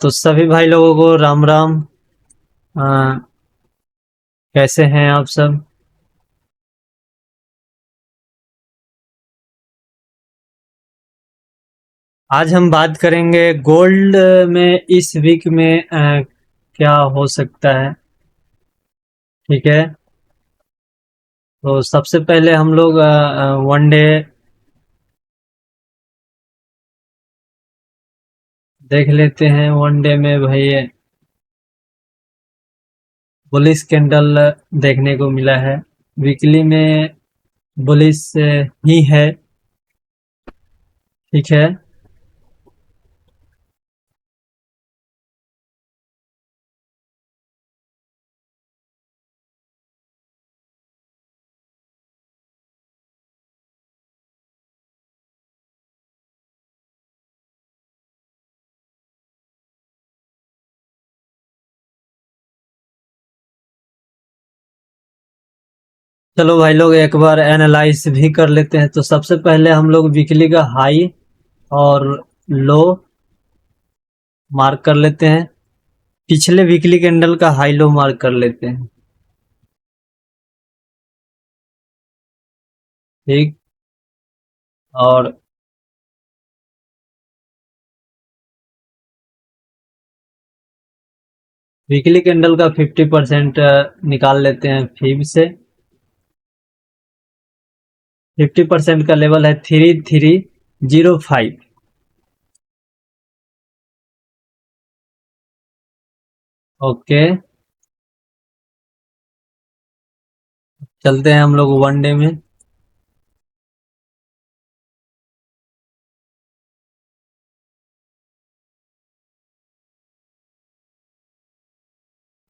तो सभी भाई लोगों को राम राम। आ, कैसे हैं आप सब? आज हम बात करेंगे गोल्ड में इस वीक में क्या हो सकता है। ठीक है। तो सबसे पहले हम लोग वन डे देख लेते हैं। वन डे में भाई बुलिश कैंडल देखने को मिला है। वीकली में बुलिश ही है। ठीक है। चलो भाई लोग एक बार एनालाइज भी कर लेते हैं। तो सबसे पहले हम लोग वीकली का हाई और लो मार्क कर लेते हैं। पिछले वीकली कैंडल का हाई लो मार्क कर लेते हैं। ठीक। और वीकली कैंडल का 50% निकाल लेते हैं फीब से। 50% का लेवल है 3305। ओके। चलते हैं हम लोग वन डे में।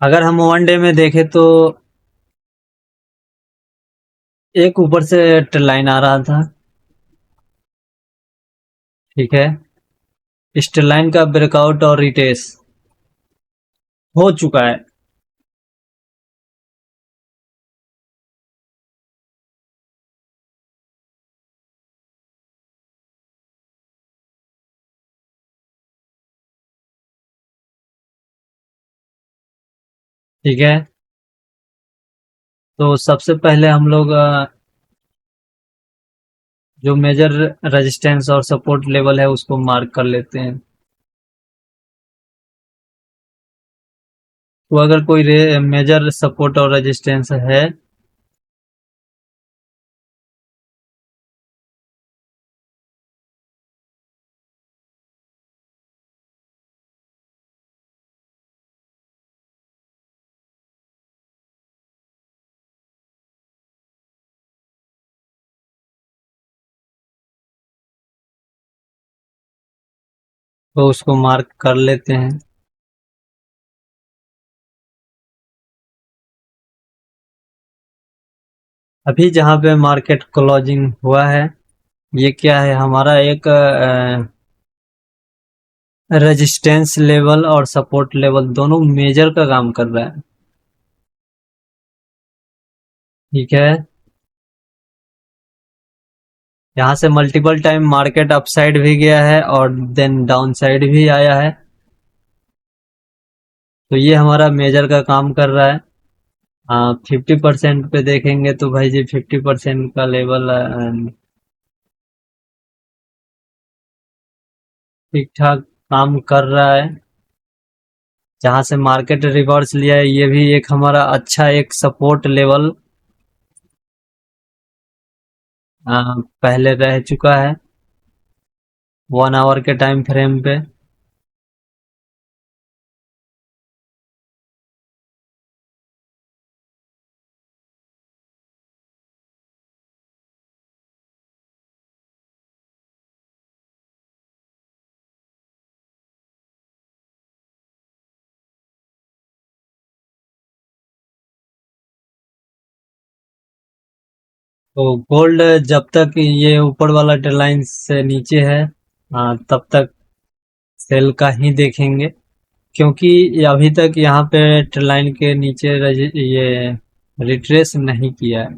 अगर हम वन डे में देखें तो एक ऊपर से ट्रेल लाइन आ रहा था। ठीक है। इस ट्रेल लाइन का ब्रेकआउट और रिटेस हो चुका है। ठीक है। तो सबसे पहले हम लोग जो मेजर रेजिस्टेंस और सपोर्ट लेवल है उसको मार्क कर लेते हैं। तो अगर कोई मेजर सपोर्ट और रेजिस्टेंस है तो उसको मार्क कर लेते हैं। अभी जहाँ पे मार्केट क्लोजिंग हुआ है ये क्या है, हमारा एक रेजिस्टेंस लेवल और सपोर्ट लेवल दोनों मेजर का काम कर रहा है। ठीक है। यहाँ से मल्टीपल टाइम मार्केट अपसाइड भी गया है और देन डाउन साइड भी आया है। तो ये हमारा मेजर का काम कर रहा है। 50% पे देखेंगे तो भाई जी 50% का लेवल ठीक ठाक काम कर रहा है। जहाँ से मार्केट रिवर्स लिया है ये भी एक हमारा अच्छा एक सपोर्ट लेवल पहले रह चुका है 1 आवर के टाइम फ्रेम पे। तो गोल्ड जब तक ये ऊपर वाला ट्रेल लाइन से नीचे है तब तक सेल का ही देखेंगे। क्योंकि ये अभी तक यहाँ पे ट्रेल लाइन के नीचे ये रिट्रेस नहीं किया है।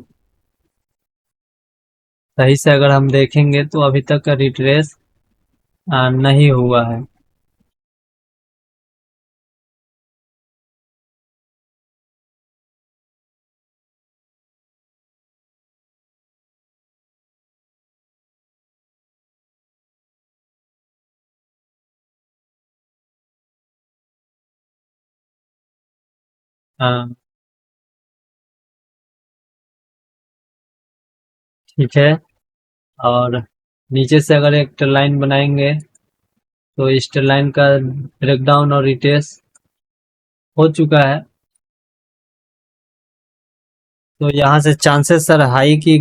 सही से अगर हम देखेंगे तो अभी तक का रिट्रेस नहीं हुआ है। हाँ, ठीक है। और नीचे से अगर एक लाइन बनाएंगे तो इस लाइन का ब्रेकडाउन और रिट्रेस हो चुका है। तो यहाँ से चांसेस सर हाई की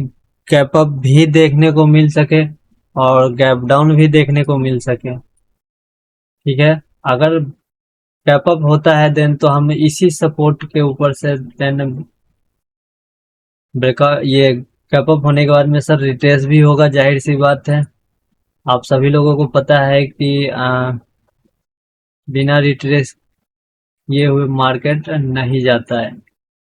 गैप अप भी देखने को मिल सके और गैप डाउन भी देखने को मिल सके। ठीक है। अगर गैप अप होता है देन तो हम इसी सपोर्ट के ऊपर से देन ब्रेक ये गैप अप होने के बाद में सर रिट्रेस भी होगा, जाहिर सी बात है। आप सभी लोगों को पता है कि बिना रिट्रेस ये हुए मार्केट नहीं जाता है।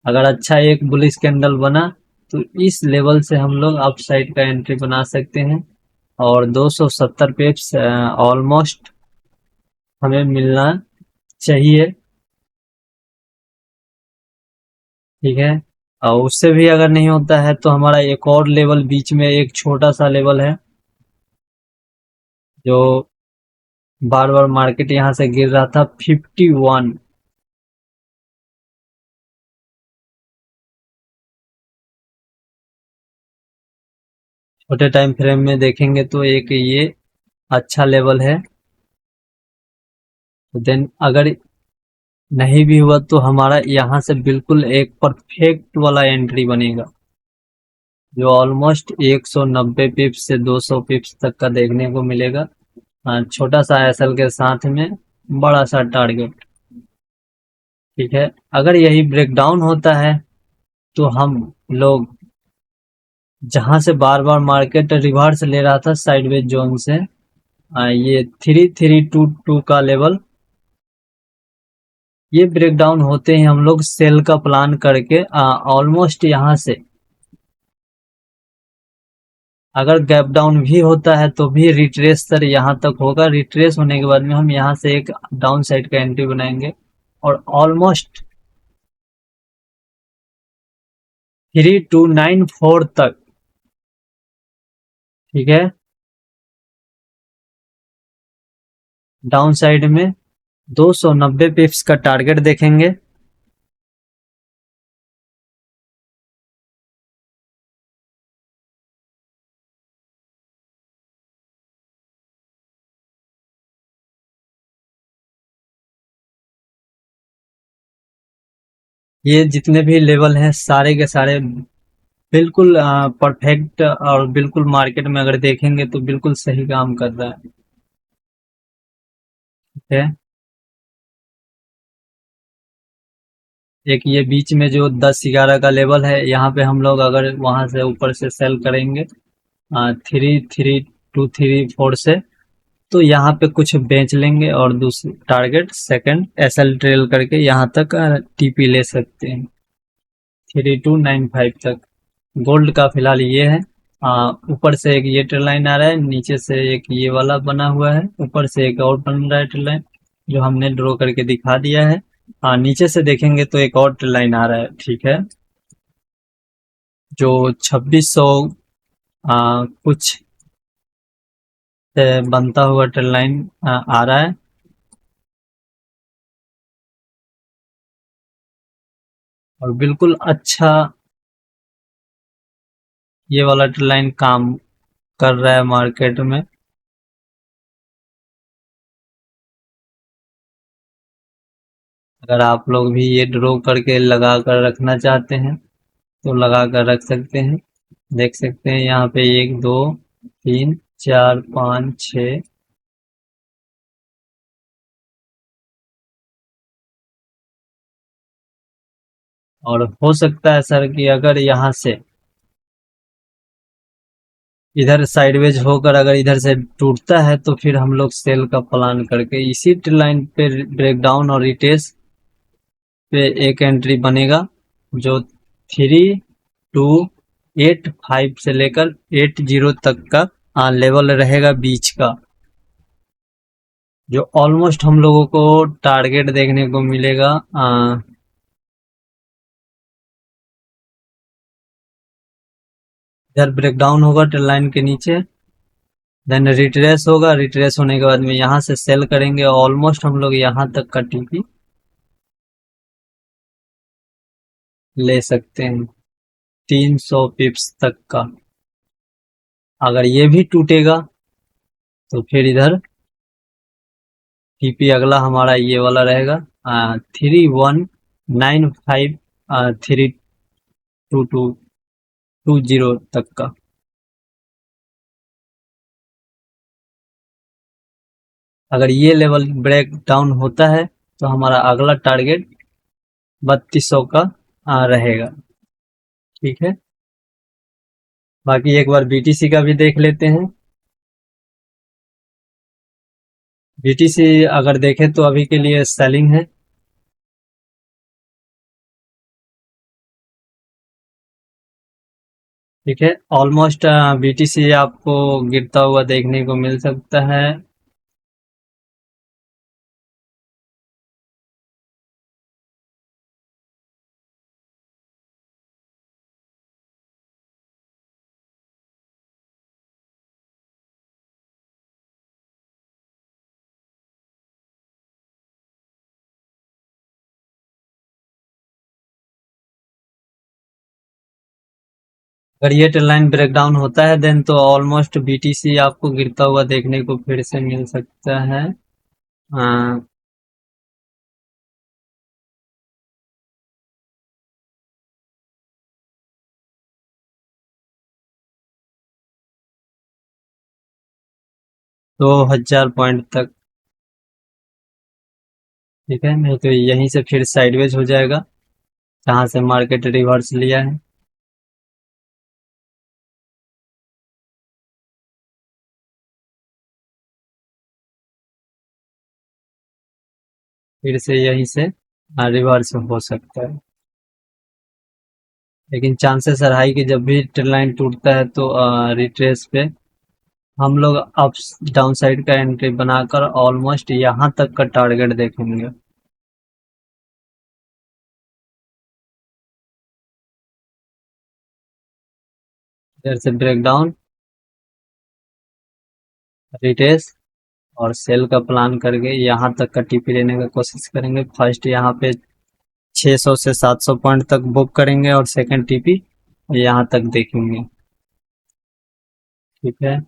अगर अच्छा एक बुलिश कैंडल बना तो इस लेवल से हम लोग अप साइड का एंट्री बना सकते हैं और 270 पिप्स ऑलमोस्ट हमें मिलना चाहिए। ठीक है। और उससे भी अगर नहीं होता है तो हमारा एक और लेवल बीच में एक छोटा सा लेवल है जो बार बार मार्केट यहाँ से गिर रहा था, 51। छोटे टाइम फ्रेम में देखेंगे तो एक ये अच्छा लेवल है। देन अगर नहीं भी हुआ तो हमारा यहाँ से बिल्कुल एक परफेक्ट वाला एंट्री बनेगा जो ऑलमोस्ट 190 पिप्स से 200 पिप्स तक का देखने को मिलेगा। छोटा सा एसएल के साथ में बड़ा सा टारगेट। ठीक है। अगर यही ब्रेकडाउन होता है तो हम लोग जहां से बार बार मार्केट रिवर्स ले रहा था साइडवेज जोन से, ये 3322 का लेवल, ये ब्रेकडाउन होते ही हम लोग सेल का प्लान करके ऑलमोस्ट यहाँ से अगर गैप डाउन भी होता है तो भी रिट्रेस सर यहाँ तक होगा। रिट्रेस होने के बाद में हम यहाँ से एक डाउन साइड का एंट्री बनाएंगे और ऑलमोस्ट 3294 तक। ठीक है। डाउन साइड में 290 पिप्स का टारगेट देखेंगे। ये जितने भी लेवल हैं सारे के सारे बिल्कुल परफेक्ट और बिल्कुल मार्केट में अगर देखेंगे तो बिल्कुल सही काम कर रहा है। ठीक है। एक ये बीच में जो 10-11 का लेवल है यहाँ पे हम लोग अगर वहां से ऊपर से सेल करेंगे 3324 से तो यहाँ पे कुछ बेच लेंगे और दूसरी टारगेट सेकंड एसएल ट्रेल करके यहाँ तक टीपी ले सकते हैं 3295 तक। गोल्ड का फिलहाल ये है। ऊपर से एक ये ट्रेल लाइन आ रहा है, नीचे से एक ये वाला बना हुआ है, ऊपर से एक और बन रहा है ट्रेल लाइन जो हमने ड्रॉ करके दिखा दिया है। नीचे से देखेंगे तो एक और ट्रेल लाइन आ रहा है। ठीक है। जो 2600 कुछ से बनता हुआ ट्रेल लाइन आ रहा है और बिल्कुल अच्छा ये वाला ट्रेल लाइन काम कर रहा है मार्केट में। अगर आप लोग भी ये ड्रॉ करके लगा कर रखना चाहते हैं तो लगा कर रख सकते हैं। देख सकते हैं यहाँ पे 1 2 3 4 5 6 और हो सकता है सर कि अगर यहाँ से इधर साइडवेज होकर अगर इधर से टूटता है तो फिर हम लोग सेल का प्लान करके इसी लाइन पे ब्रेकडाउन और रिटेस्ट पे एक एंट्री बनेगा जो 3285 से लेकर 80 तक का लेवल रहेगा बीच का, जो ऑलमोस्ट हम लोगों को टारगेट देखने को मिलेगा। इधर ब्रेकडाउन होगा ट्रेल लाइन के नीचे, देन रिट्रेस होगा, रिट्रेस होने के बाद में यहाँ से सेल करेंगे ऑलमोस्ट हम लोग यहाँ तक का टीपी ले सकते हैं 300 पिप्स तक का। अगर ये भी टूटेगा तो फिर इधर टीपी अगला हमारा ये वाला रहेगा 3195 3220 तक का। अगर ये लेवल ब्रेक डाउन होता है तो हमारा अगला टारगेट 3200 का रहेगा। ठीक है, बाकी एक बार बीटीसी का भी देख लेते हैं। बीटीसी अगर देखें तो अभी के लिए सेलिंग है। ठीक है, ऑलमोस्ट बीटीसी आपको गिरता हुआ देखने को मिल सकता है। अगर ये ट्रेंड लाइन ब्रेक डाउन होता है देन तो ऑलमोस्ट बीटीसी आपको गिरता हुआ देखने को फिर से मिल सकता है। अ, दो हजार पॉइंट तक। ठीक है, नहीं तो यहीं से फिर साइडवेज हो जाएगा जहां से मार्केट रिवर्स लिया है। फिर से यहीं से रिवर्स हो सकता है, लेकिन चांसेस है हाई कि जब भी ट्रेंड लाइन टूटता है तो रिट्रेस पे हम लोग अप डाउन साइड का एंट्री बनाकर ऑलमोस्ट यहाँ तक का टारगेट देखेंगे। इधर से ब्रेक डाउन, रिटेस्ट और सेल का प्लान करके यहाँ तक का टीपी लेने का कोशिश करेंगे। फर्स्ट यहाँ पे 600 से 700 पॉइंट तक बुक करेंगे और सेकंड टीपी यहाँ तक देखेंगे। ठीक है,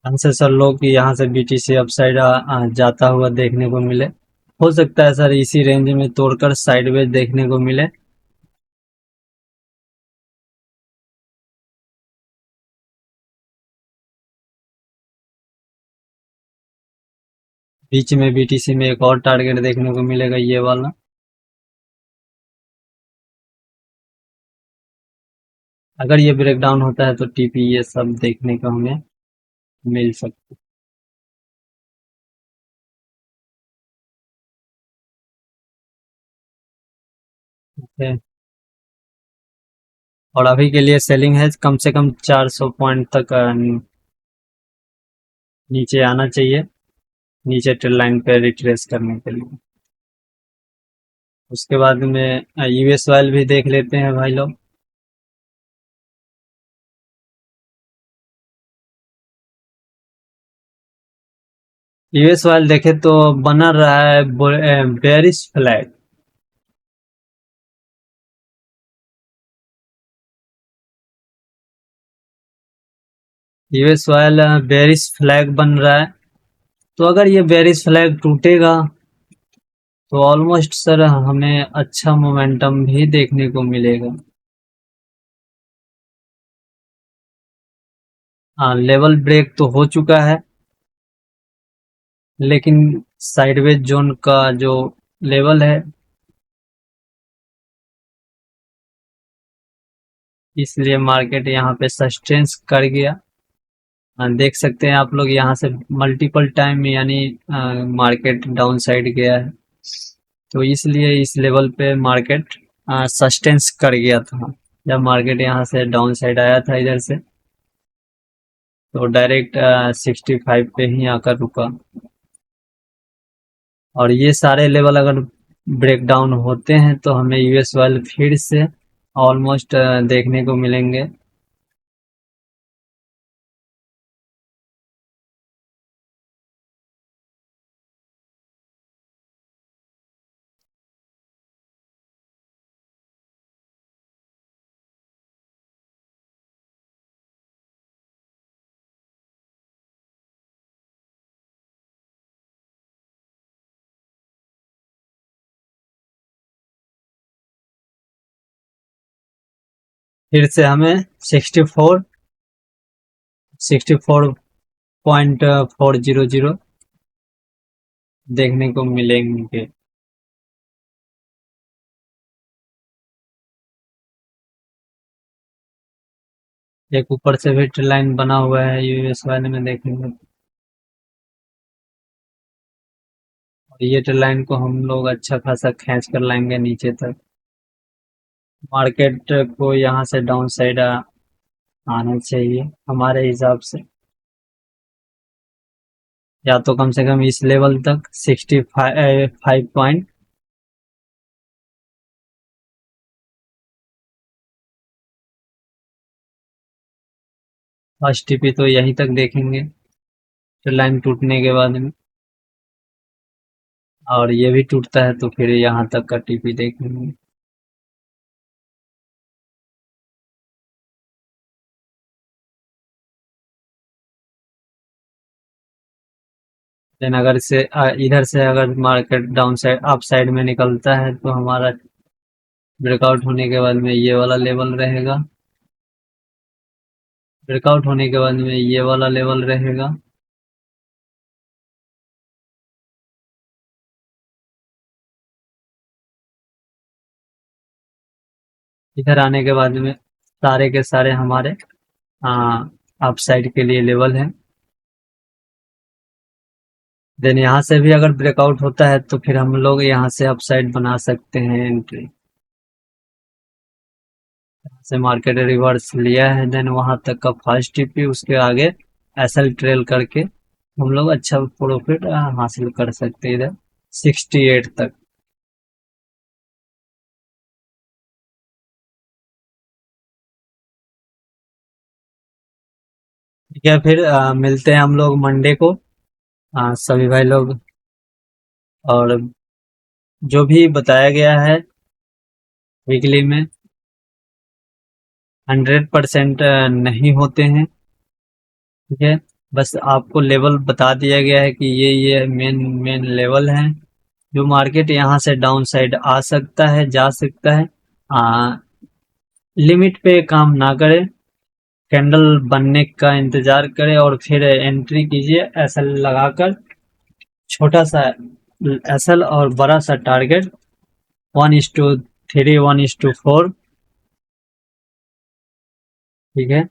चांसेस सर लोग कि यहाँ से बीटीसी अपसाइड जाता हुआ देखने को मिले। हो सकता है सर इसी रेंज में तोड़कर साइडवेज देखने को मिले। बीच में बीटीसी में एक और टारगेट देखने को मिलेगा, ये वाला। अगर ये ब्रेक डाउन होता है तो टीपी ये सब देखने को हमें मिल सकता है। और अभी के लिए सेलिंग है, कम से कम 400 पॉइंट तक नीचे आना चाहिए, नीचे ट्रेल लाइन पे रिट्रेस करने के लिए। उसके बाद में यूएस ऑयल भी देख लेते हैं भाई लोग। यूएस ऑयल देखे तो बना रहा है bearish flag. US oil bearish flag बन रहा है। तो अगर ये बेरिश फ्लैग टूटेगा तो ऑलमोस्ट सर हमें अच्छा मोमेंटम भी देखने को मिलेगा। हाँ, लेवल ब्रेक तो हो चुका है, लेकिन साइडवेज जोन का जो लेवल है, इसलिए मार्केट यहाँ पे सस्टेंस कर गया। देख सकते हैं आप लोग यहाँ से मल्टीपल टाइम यानी मार्केट डाउन साइड गया है, तो इसलिए इस लेवल पे मार्केट सस्टेंस कर गया था। जब मार्केट यहाँ से डाउन साइड आया था इधर से, तो डायरेक्ट 65 पे ही आकर रुका। और ये सारे लेवल अगर ब्रेक डाउन होते हैं तो हमें यूएस ऑयल फिर से ऑलमोस्ट देखने को मिलेंगे फिर से हमें 64.400 देखने को मिलेंगे। एक ऊपर से भी ट्री लाइन बना हुआ है यूएस वाले में देखेंगे, और ये ट्री लाइन को हम लोग अच्छा खासा खींच कर लाएंगे नीचे तक। मार्केट को यहाँ से डाउन साइड आना चाहिए हमारे हिसाब से, या तो कम से कम इस लेवल तक 65 पॉइंट। फर्स्ट टीपी तो यहीं तक देखेंगे ट्री लाइन टूटने के बाद में, और ये भी टूटता है तो फिर यहाँ तक का टीपी देखेंगे। देन अगर से इधर से अगर market down side up side में निकलता है तो हमारा ब्रेकआउट होने के बाद में ये वाला लेवल रहेगा, ब्रेकआउट होने के बाद में ये वाला लेवल रहेगा। इधर आने के बाद में सारे के सारे हमारे अप साइड के लिए लेवल है। देन यहाँ से भी अगर ब्रेकआउट होता है तो फिर हम लोग यहाँ से अप साइड बना सकते हैं एंट्री। से मार्केट रिवर्स लिया है, देन वहां तक का फर्स्ट टीपी, उसके आगे एसएल ट्रेल करके हम लोग अच्छा प्रॉफिट हासिल कर सकते हैं इधर 68 तक। ठीक है, फिर मिलते हैं हम लोग मंडे को, सभी भाई लोग। और जो भी बताया गया है वीकली में 100% नहीं होते हैं, ठीक है। बस आपको लेवल बता दिया गया है कि ये मेन मेन लेवल है, जो मार्केट यहाँ से डाउन साइड आ सकता है, जा सकता है। लिमिट पे काम ना करे, कैंडल बनने का इंतजार करे और फिर एंट्री कीजिए एसएल लगाकर। छोटा सा एसएल और बड़ा सा टारगेट 1:3 1:4, ठीक है।